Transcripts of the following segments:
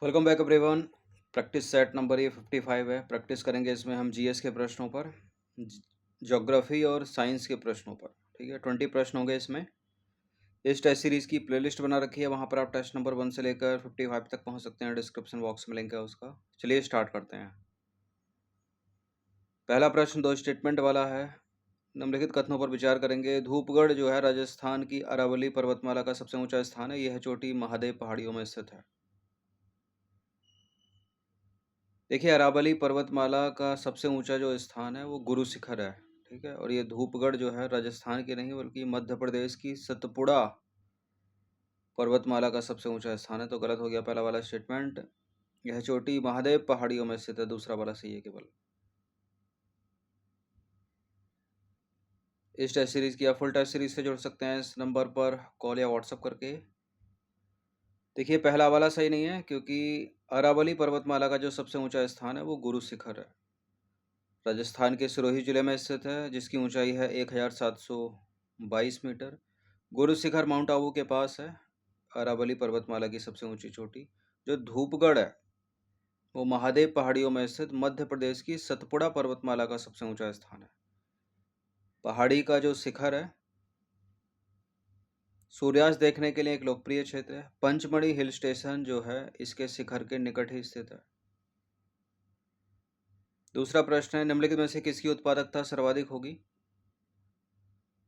Welcome back everyone. Practice set number ये 55 है। Practice करेंगे इसमें हम जीएस के प्रश्नों पर, ज्योग्राफी और साइंस के प्रश्नों पर। ठीक है, 20 प्रश्न होंगे इसमें। इस टेस्ट सीरीज की प्लेलिस्ट बना रखी है, वहाँ पर आप टेस्ट नंबर 1 से लेकर 55 तक पहुँच सकते हैं। डिस्क्रिप्शन बॉक्स में लिंक है उसका। चलिए स्टार्ट करते हैं। पहला प्रश्न दो स्टेटमेंट वाला है। निम्नलिखित कथनों पर विचार करेंगे। धूपगढ़ जो है राजस्थान की अरावली पर्वतमाला का सबसे ऊंचा स्थान है। यह चोटी महादेव पहाड़ियों में स्थित है। देखिए, अरावली पर्वतमाला का सबसे ऊंचा जो स्थान है वो गुरु शिखर है। ठीक है, और ये धूपगढ़ जो है राजस्थान की नहीं बल्कि मध्य प्रदेश की सतपुड़ा पर्वतमाला का सबसे ऊंचा स्थान है। तो गलत हो गया पहला वाला स्टेटमेंट। यह चोटी महादेव पहाड़ियों में स्थित है। दूसरा वाला सही है केवल। इस टेस्ट सीरीज की आप फुल टेस्ट सीरीज से जुड़ सकते हैं इस नंबर पर कॉल या व्हाट्सअप करके। देखिए, पहला वाला सही नहीं है क्योंकि अरावली पर्वतमाला का जो सबसे ऊंचा स्थान है वो गुरु शिखर है। राजस्थान के सिरोही जिले में स्थित है, जिसकी ऊंचाई है 1722 मीटर। गुरु शिखर माउंट आबू के पास है। अरावली पर्वतमाला की सबसे ऊंची चोटी जो धूपगढ़ है वो महादेव पहाड़ियों में स्थित मध्य प्रदेश की सतपुड़ा पर्वतमाला का सबसे ऊंचा स्थान है। पहाड़ी का जो शिखर है सूर्यास्त देखने के लिए एक लोकप्रिय क्षेत्र है। पंचमढ़ी हिल स्टेशन जो है इसके शिखर के निकट ही स्थित है। दूसरा प्रश्न है, निम्नलिखित में से किसकी उत्पादकता सर्वाधिक होगी?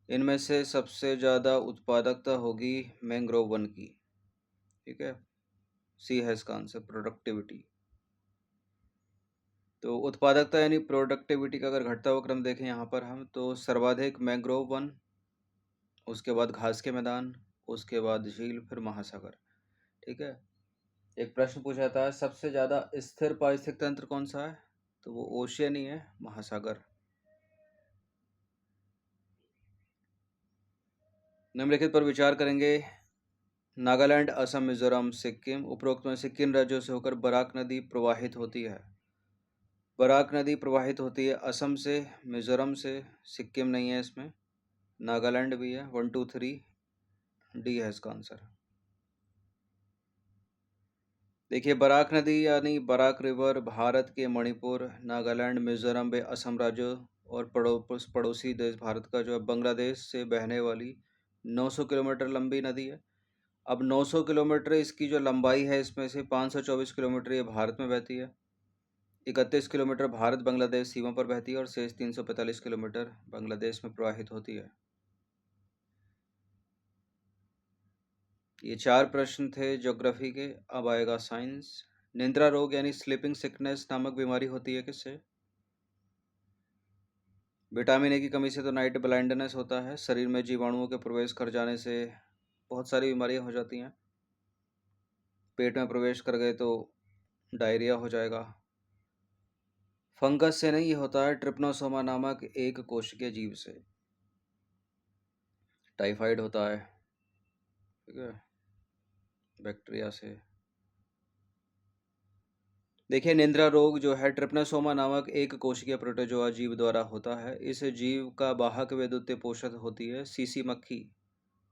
इनमें से सबसे ज़्यादा उत्पादकता होगी मैंग्रोव वन की। ठीक है, सी है इसका आंसर, प्रोडक्टिविटी। तो उत्पादकता यानी प्रोडक्टिविटी का अगर घटता हुआ क्रम देखें यहाँ पर हम, तो सर्वाधिक मैंग्रोव वन, उसके बाद घास के मैदान, उसके बाद झील, फिर महासागर। ठीक है, एक प्रश्न पूछा था सबसे ज़्यादा स्थिर पारिस्थितिक तंत्र कौन सा है, तो वो ओशियन ही है, महासागर। निम्नलिखित पर विचार करेंगे। नागालैंड, असम, मिजोरम, सिक्किम, उपरोक्त में से किन राज्यों से होकर बराक नदी प्रवाहित होती है? बराक नदी प्रवाहित होती है असम से, मिजोरम से, सिक्किम नहीं है इसमें, नागालैंड भी है। 1 2 3 डी है इसका आंसर। देखिए, बराक नदी यानी बराक रिवर भारत के मणिपुर, नागालैंड, मिजोरम व असम राज्यों और पड़ोसी देश भारत का जो है बांग्लादेश से बहने वाली 900 किलोमीटर लंबी नदी है। अब 900 किलोमीटर इसकी जो लंबाई है, इसमें से 524 किलोमीटर ये भारत में बहती है, 31 किलोमीटर भारत बांग्लादेश सीमा पर बहती है और शेष 345 किलोमीटर बांग्लादेश में प्रवाहित होती है। ये 4 प्रश्न थे ज्योग्राफी के। अब आएगा साइंस। निद्रा रोग यानी स्लीपिंग सिकनेस नामक बीमारी होती है किससे? विटामिन ए की कमी से तो नाइट ब्लाइंडनेस होता है। शरीर में जीवाणुओं के प्रवेश कर जाने से बहुत सारी बीमारियां हो जाती हैं। पेट में प्रवेश कर गए तो डायरिया हो जाएगा। फंगस से नहीं होता है, ट्रिप्नोसोमा नामक एक कोशिकीय जीव से। टाइफाइड होता है, ठीक है, बैक्टीरिया से। देखिए, निद्रा रोग जो है ट्रिप्नोसोमा नामक एक कोशिकीय प्रोटोजोआ जीव द्वारा होता है। इस जीव का वाहक व द्वितीय पोषक होती है सीसी मक्खी।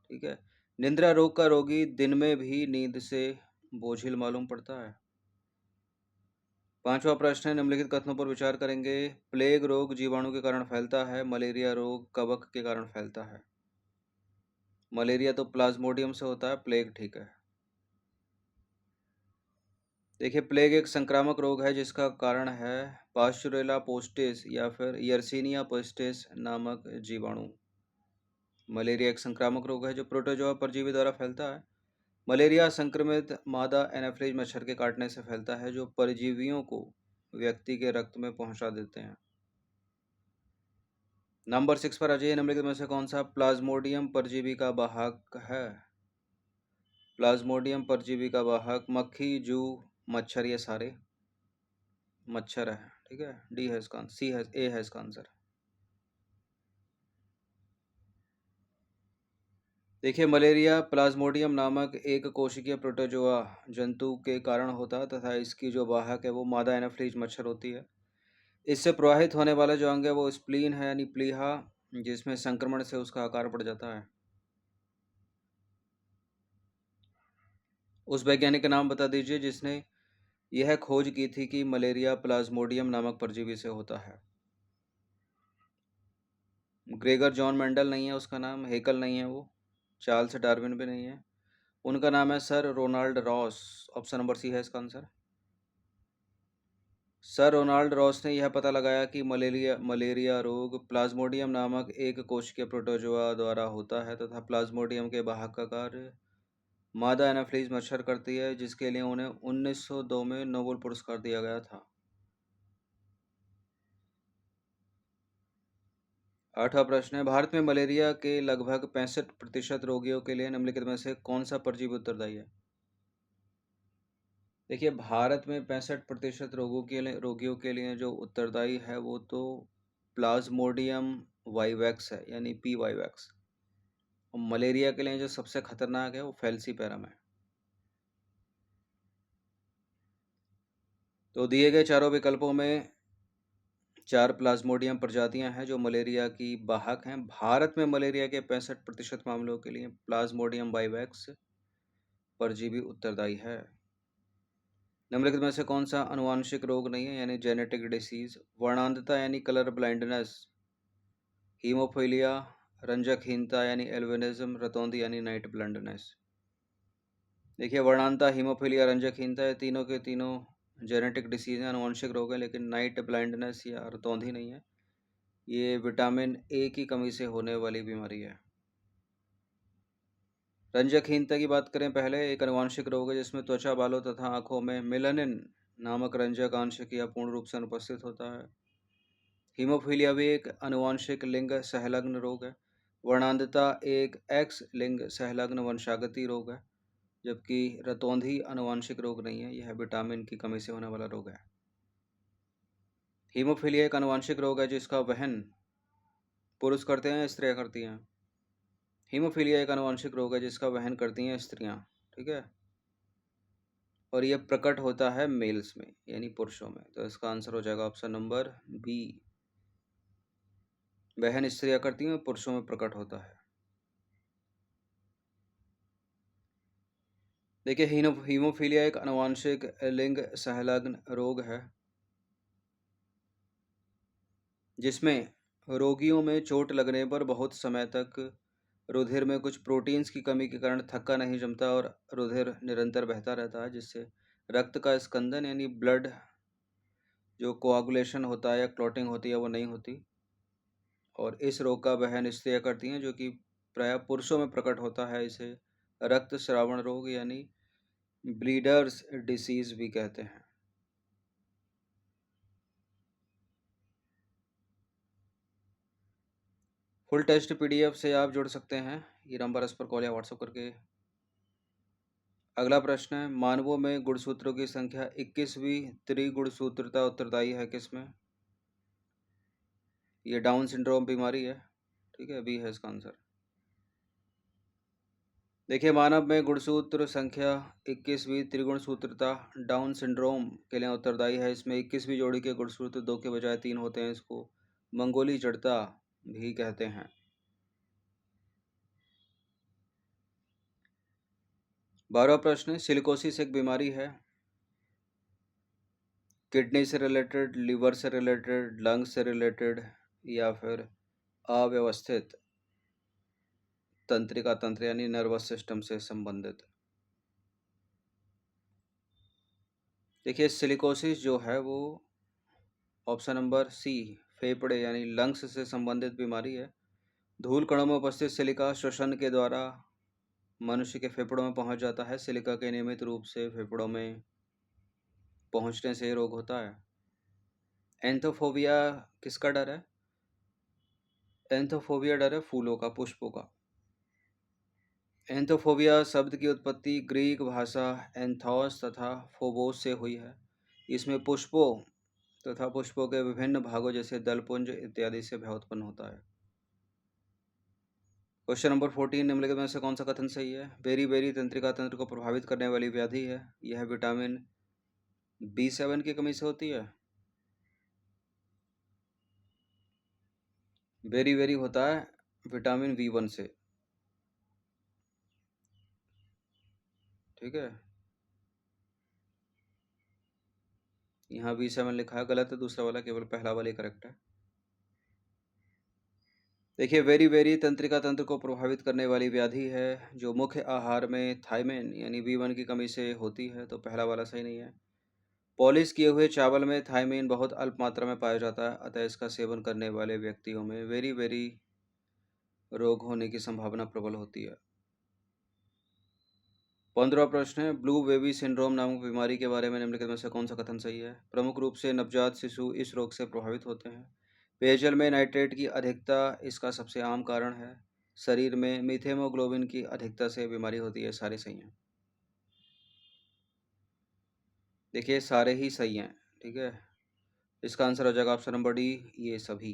ठीक है, निद्रा रोग का रोगी दिन में भी नींद से बोझिल मालूम पड़ता है। पांचवा प्रश्न है, निम्नलिखित कथनों पर विचार करेंगे। प्लेग रोग जीवाणु के कारण फैलता है, मलेरिया रोग कवक के कारण फैलता है। मलेरिया तो प्लाज्मोडियम से होता है, प्लेग ठीक है। देखिए, प्लेग एक संक्रामक रोग है जिसका कारण है पास्चुरेला पोस्टिस या फिर यर्सीनिया पेस्टिस नामक जीवाणु। मलेरिया एक संक्रामक रोग है जो प्रोटोजोआ परजीवी द्वारा फैलता है। मलेरिया संक्रमित मादा एनाफिलीज मच्छर के काटने से फैलता है, जो परजीवियों को व्यक्ति के रक्त में पहुंचा देते हैं। नंबर 6 पर आ जाइए। निम्नलिखित में से कौन सा प्लाज्मोडियम परजीवी का वाहक है? प्लाज्मोडियम परजीवी का वाहक मक्खी, जू, मच्छर, ये सारे मच्छर है। ठीक है, डी है इसका, सी है, ए है इसका आंसर। देखिए, मलेरिया प्लाज्मोडियम नामक एक कोशिकीय प्रोटोजोआ जंतु के कारण होता है तथा इसकी जो वाहक है वो मादा एनाफिलीज मच्छर होती है। इससे प्रवाहित होने वाला जो अंग है वो स्प्लीन है यानी प्लीहा, जिसमें संक्रमण से उसका आकार बढ़ जाता है। उस वैज्ञानिक का नाम बता दीजिए जिसने यह खोज की थी कि मलेरिया प्लाज्मोडियम नामक परजीवी से होता है। ग्रेगर जॉन मेंडल नहीं है उसका नाम, हेकल नहीं है वो, चार्ल्स डार्विन भी नहीं है। उनका नाम है sir Ronald Ross. Option number C है इसका आंसर। सर रोनाल्ड रॉस ने यह पता लगाया कि मलेरिया रोग प्लाज्मोडियम नामक एक कोशिकीय प्रोटोजोआ द्वारा होता है तथा प्लाज्मोडियम के वाहक का कार्य मादा एनाफिलीज मच्छर करती है, जिसके लिए उन्हें 1902 में नोबेल पुरस्कार दिया गया था। 8वां प्रश्न है, भारत में मलेरिया के लगभग 65% रोगियों के लिए निम्नलिखित में से कौन सा परजीवी उत्तरदायी है? देखिए, भारत में 65% रोगियों के लिए जो उत्तरदायी है वो तो प्लाज्मोडियम वाइवैक्स है, यानी पी वाइवैक्स। और मलेरिया के लिए जो सबसे खतरनाक है वो फैल्सीपेरम है। तो दिए गए चारों विकल्पों में 4 प्लाज्मोडियम प्रजातियां हैं जो मलेरिया की वाहक हैं। भारत में मलेरिया के 65% मामलों के लिए प्लाज्मोडियम वाइवैक्स परजीवी उत्तरदायी है। निम्नलिखित में से कौन सा आनुवांशिक रोग नहीं है, यानी जेनेटिक डिसीज? वर्णांधता यानी कलर ब्लाइंडनेस, हीमोफीलिया, रंजकहीनता यानी एल्बिनिज्म, रतौंधी यानी नाइट ब्लाइंडनेस। देखिए, वर्णांधता, हीमोफीलिया, रंजकहीनता, ये तीनों के तीनों जेनेटिक डिसीज हैं, आनुवंशिक रोग है, लेकिन नाइट ब्लाइंडनेस या रतौंधी नहीं है। ये विटामिन ए की कमी से होने वाली बीमारी है। रंजकहीनता की बात करें पहले, एक आनुवंशिक रोग है जिसमें त्वचा, बालों तथा आंखों में मेलानिन नामक रंजक आंशिक या पूर्ण रूप से अनुपस्थित होता है। हीमोफीलिया भी एक आनुवंशिक लिंग सहलग्न रोग है। वर्णांधता एक एक्स लिंग सहलग्न वंशागति रोग है, जबकि रतौंधी आनुवंशिक रोग नहीं है, यह विटामिन की कमी से होने वाला रोग है। हीमोफीलिया एक आनुवंशिक रोग है जिसका वहन पुरुष करते हैं या स्त्रियां करती हैं? हीमोफीलिया एक आनुवंशिक रोग है जिसका वहन करती हैं स्त्रियां। ठीक है, और यह प्रकट होता है मेल्स में, यानी पुरुषों में। तो इसका आंसर हो जाएगा ऑप्शन नंबर बी। वहन स्त्रियां करती हैं, पुरुषों में प्रकट होता है। देखिए, हीमोफीलिया एक आनुवंशिक लिंग सहलग्न रोग है जिसमें रोगियों में चोट लगने पर बहुत समय तक रुधिर में कुछ प्रोटीन्स की कमी के कारण थक्का नहीं जमता और रुधिर निरंतर बहता रहता है, जिससे रक्त का स्कंदन यानी ब्लड जो कोआगुलेशन होता है या क्लॉटिंग होती है वो नहीं होती। और इस रोग का वहन स्त्रियां करती हैं, जो कि प्रायः पुरुषों में प्रकट होता है। इसे रक्त श्रावण रोग यानी ब्लीडर्स डिसीज भी कहते हैं। फुल टेस्ट पीडीएफ से आप जुड़ सकते हैं ये नंबर इस पर कॉल या व्हाट्सएप करके। अगला प्रश्न है, मानवों में गुणसूत्रों की संख्या 21वीं त्रिगुणसूत्रता उत्तरदायी है किसमें? ये डाउन सिंड्रोम बीमारी है। ठीक है, बी है इसका आंसर। देखिए, मानव में गुणसूत्र संख्या 21वीं त्रिगुणसूत्रता डाउन सिंड्रोम के लिए उत्तरदायी है। इसमें 21वीं जोड़ी के गुणसूत्र 2 के बजाय 3 होते हैं। इसको मंगोली जड़ता भी कहते हैं। 12वां प्रश्न, सिलिकोसिस एक बीमारी है, किडनी से रिलेटेड, लिवर से रिलेटेड, लंग्स से रिलेटेड या फिर अव्यवस्थित तंत्रिका तंत्र यानी नर्वस सिस्टम से संबंधित? देखिए, सिलिकोसिस जो है वो ऑप्शन नंबर सी फेफड़े यानी लंग्स से संबंधित बीमारी है। धूल कणों में उपस्थित सिलिका श्वसन के द्वारा मनुष्य के फेफड़ों में पहुंच जाता है। सिलिका के नियमित रूप से फेफड़ों में पहुंचने से रोग होता है। एंथोफोबिया किसका डर है? एंथोफोबिया डर है फूलों का, पुष्पों का। एंथोफोबिया शब्द की उत्पत्ति ग्रीक भाषा एंथोस तथा फोबोस से हुई है। इसमें पुष्पों तथा पुष्पों के विभिन्न भागों जैसे दलपुंज इत्यादि से भय उत्पन्न होता है। क्वेश्चन नंबर 14, निम्नलिखित में से कौन सा कथन सही है? बेरी बेरी तंत्रिका तंत्र को प्रभावित करने वाली व्याधि है। यह विटामिन B7 की कमी से होती है। बेरी बेरी होता है विटामिन B1 से। ठीक है, यहाँ B7 लिखा है, गलत है दूसरा वाला, केवल पहला वाला ही करेक्ट है। देखिए वेरी वेरी तंत्रिका तंत्र को प्रभावित करने वाली व्याधि है जो मुख्य आहार में थायमिन यानी B1 की कमी से होती है, तो पहला वाला सही नहीं है। पॉलिश किए हुए चावल में थायमिन बहुत अल्प मात्रा में पाया जाता है, अतः इसका सेवन करने वाले व्यक्तियों में वेरी वेरी रोग होने की संभावना प्रबल होती है। 15वां प्रश्न है, ब्लू बेबी सिंड्रोम नामक बीमारी के बारे में निम्नलिखित में से कौन सा कथन सही है? प्रमुख रूप से नवजात शिशु इस रोग से प्रभावित होते हैं। पेयजल में नाइट्रेट की अधिकता इसका सबसे आम कारण है। शरीर में मीथेमोग्लोबिन की अधिकता से बीमारी होती है। सारे सही हैं। देखिए सारे ही सही हैं, ठीक है। इसका आंसर हो जाएगा ऑप्शन नंबर डी, ये सभी।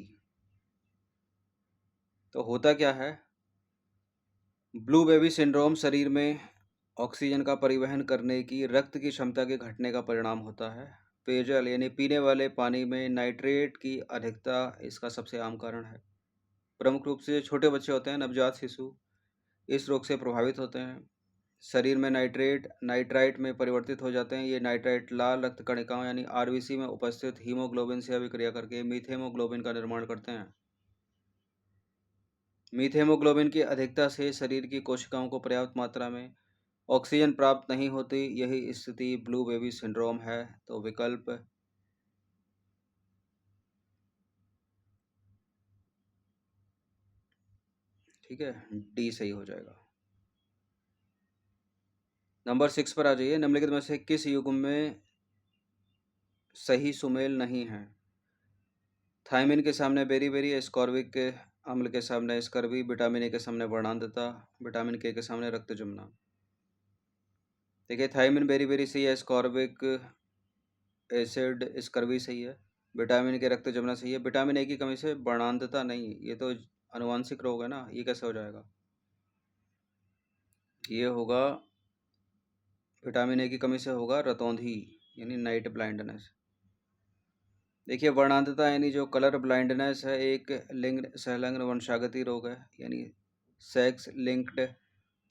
तो होता क्या है, ब्लू बेबी सिंड्रोम शरीर में ऑक्सीजन का परिवहन करने की रक्त की क्षमता के घटने का परिणाम होता है। पेयजल यानी पीने वाले पानी में नाइट्रेट की अधिकता इसका सबसे आम कारण है। प्रमुख रूप से छोटे बच्चे होते हैं, नवजात शिशु, इस रोग से प्रभावित होते हैं। शरीर में नाइट्रेट नाइट्राइट में परिवर्तित हो जाते हैं। ये नाइट्राइट लाल रक्त कणिकाओं यानी आरबीसी में उपस्थित हीमोग्लोबिन से अभिक्रिया करके मीथेमोग्लोबिन का निर्माण करते हैं। मीथेमोग्लोबिन की अधिकता से शरीर की कोशिकाओं को पर्याप्त मात्रा में ऑक्सीजन प्राप्त नहीं होती, यही स्थिति ब्लू बेबी सिंड्रोम है। तो विकल्प ठीक है, डी सही हो जाएगा। नंबर 6 पर आ जाइए, निम्नलिखित में से किस युग्म में सही सुमेल नहीं है? थायमिन के सामने बेरी बेरी, एस्कॉर्बिक अम्ल के सामने स्कर्वी, विटामिन ए के सामने वर्णांधता, विटामिन के सामने रक्त जमना। देखिए थायमिन बेरी बेरी सही है, एस्कॉर्बिक एसिड स्कर्वी सही है, विटामिन के रक्त जमना सही है। विटामिन ए की कमी से वर्णांधता नहीं, ये तो अनुवांशिक रोग है ना, ये कैसे हो जाएगा? ये होगा विटामिन ए की कमी से होगा रतौंधी यानी नाइट ब्लाइंडनेस। देखिए वर्णांधता यानी जो कलर ब्लाइंडनेस है एक लिंग सहलग्न वंशागति रोग है, यानी सेक्स लिंक्ड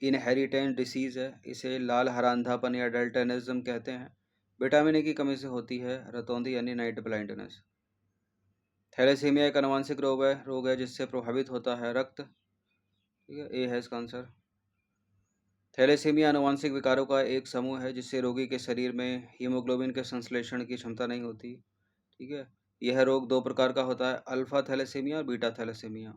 इनहेरिटेंस डिसीज है। इसे लाल हरांधापन या डेल्टनिज्म कहते हैं। विटामिन ए की कमी से होती है रतौंधी यानी नाइट ब्लाइंडनेस। थैलेसीमिया एक आनुवंशिक रोग है जिससे प्रभावित होता है रक्त, ठीक है, ए है इसका आंसर। थैलेसीमिया आनुवंशिक विकारों का एक समूह है जिससे रोगी के शरीर में हीमोग्लोबिन के संश्लेषण की क्षमता नहीं होती, ठीक है। यह रोग दो प्रकार का होता है, अल्फा थैलेसीमिया और बीटा थैलेसीमिया।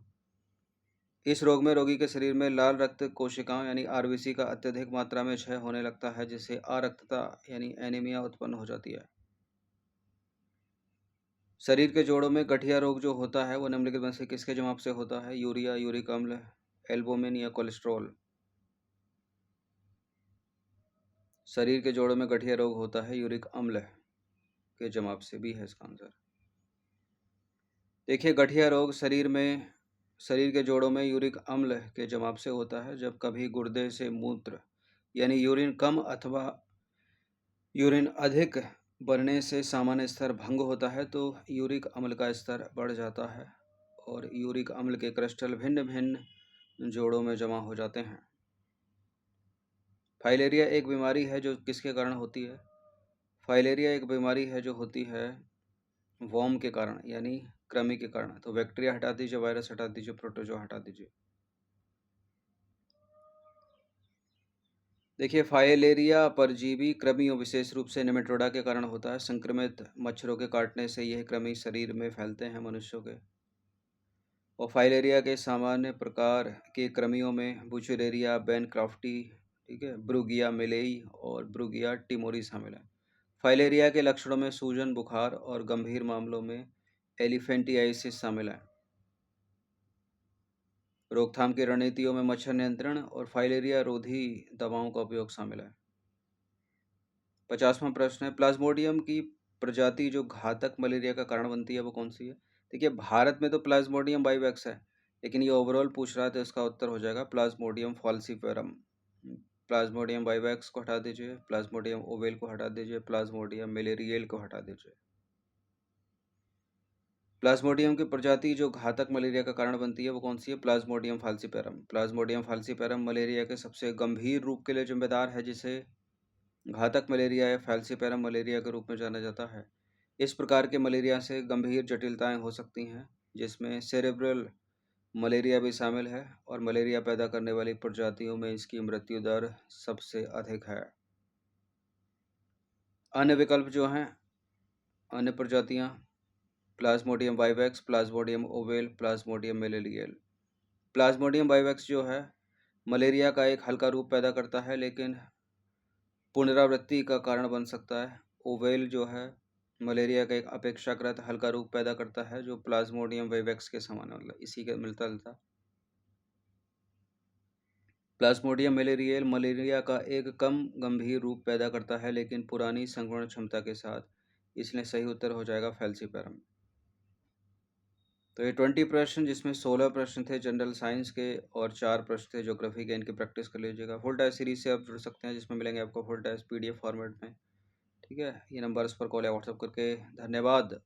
इस रोग में रोगी के शरीर में लाल रक्त कोशिकाओं यानी आरबीसी का अत्यधिक मात्रा में क्षय होने लगता है, जिससे अरक्तता यानी एनीमिया उत्पन्न हो जाती है। शरीर के जोड़ों में गठिया रोग जो होता है वो निम्नलिखित में से किसके जवाब से होता है? यूरिया, यूरिक अम्ल, एल्बुमिन या कोलेस्ट्रॉल। शरीर के जोड़ों में गठिया रोग होता है यूरिक अम्ल के जवाब से, भी है इसका आंसर। देखिए गठिया रोग शरीर के जोड़ों में यूरिक अम्ल के जमाव से होता है। जब कभी गुर्दे से मूत्र यानी यूरिन कम अथवा यूरिन अधिक बनने से सामान्य स्तर भंग होता है तो यूरिक अम्ल का स्तर बढ़ जाता है और यूरिक अम्ल के क्रिस्टल भिन्न भिन्न जोड़ों में जमा हो जाते हैं। फाइलेरिया एक बीमारी है जो किसके कारण होती है? फाइलेरिया एक बीमारी है जो होती है वॉर्म के कारण यानी कृमि के कारण। तो बैक्टीरिया हटा दीजिए, वायरस हटा दीजिए, प्रोटोजोआ हटा दीजिए। देखिए फाइलेरिया परजीवी कृमियों विशेष रूप से नेमेटोडा के कारण होता है। संक्रमित मच्छरों के काटने से यह कृमि शरीर में फैलते हैं मनुष्यों के। और फाइलेरिया के सामान्य प्रकार के कृमियों में बुचेरेरिया बैनक्राफ्टी, ठीक है, ब्रूगिया मिलेई और ब्रूगिया टिमोरी शामिल है। फाइलेरिया के लक्षणों में सूजन, बुखार और गंभीर मामलों में एलिफेंटियाइसिस शामिल है। रोकथाम की रणनीतियों में मच्छर नियंत्रण और फाइलेरिया रोधी दवाओं का उपयोग शामिल है। 50वां प्रश्न है, प्लाज्मोडियम की प्रजाति जो घातक मलेरिया का कारण बनती है वो कौन सी है? देखिए भारत में तो प्लाज्मोडियम बाइवैक्स है, लेकिन ये ओवरऑल पूछ रहा है तो इसका उत्तर हो जाएगा प्लाज्मोडियम फॉल्सीफेरम। प्लाज्मोडियम बाइवैक्स को हटा दीजिए, प्लाज्मोडियम ओवेल को हटा दीजिए, प्लाज्मोडियम मलेरियल को हटा दीजिए। प्लाज्मोडियम की प्रजाति जो घातक मलेरिया का कारण बनती है वो कौन सी है? Plasmodium falciparum. Plasmodium falciparum malaria के सबसे गंभीर रूप के लिए जिम्मेदार है, जिसे घातक मलेरिया या फाल्सीपेरम मलेरिया के रूप में जाना जाता है। इस प्रकार के मलेरिया से गंभीर जटिलताएं हो सकती हैं, जिसमें सेरेब्रल मलेरिया भी शामिल है, और मलेरिया पैदा करने वाली प्रजातियों में इसकी मृत्यु दर सबसे अधिक है। अन्य विकल्प जो हैं, अन्य प्रजातियां: Plasmodium vivax, Plasmodium oval, Plasmodium malarial. Plasmodium vivax जो है मलेरिया का एक हल्का रूप पैदा करता है, लेकिन पुनरावृत्ति का कारण बन सकता है। ओवेल जो है मलेरिया का एक अपेक्षाकृत हल्का रूप पैदा करता है, जो प्लाज्मोडियम वाइवेक्स के समान है, मतलब इसी के मिलता जुलता। प्लाज्मोडियम मेलेरियल मलेरिया का एक कम गंभीर रूप पैदा करता है, लेकिन पुरानी संक्रमण क्षमता के साथ, इसलिए सही उत्तर हो जाएगा फैल्सीपेरम। तो ये 20 प्रश्न, जिसमें 16 प्रश्न थे जनरल साइंस के और 4 प्रश्न थे ज्योग्राफी के, इनकी प्रैक्टिस कर लीजिएगा। फुल टेस्ट सीरीज से आप जुड़ सकते हैं, जिसमें मिलेंगे आपको फुल टेस्ट PDF फॉर्मेट में। ठीक है, ये नंबर्स पर कॉल या व्हाट्सअप करके। धन्यवाद।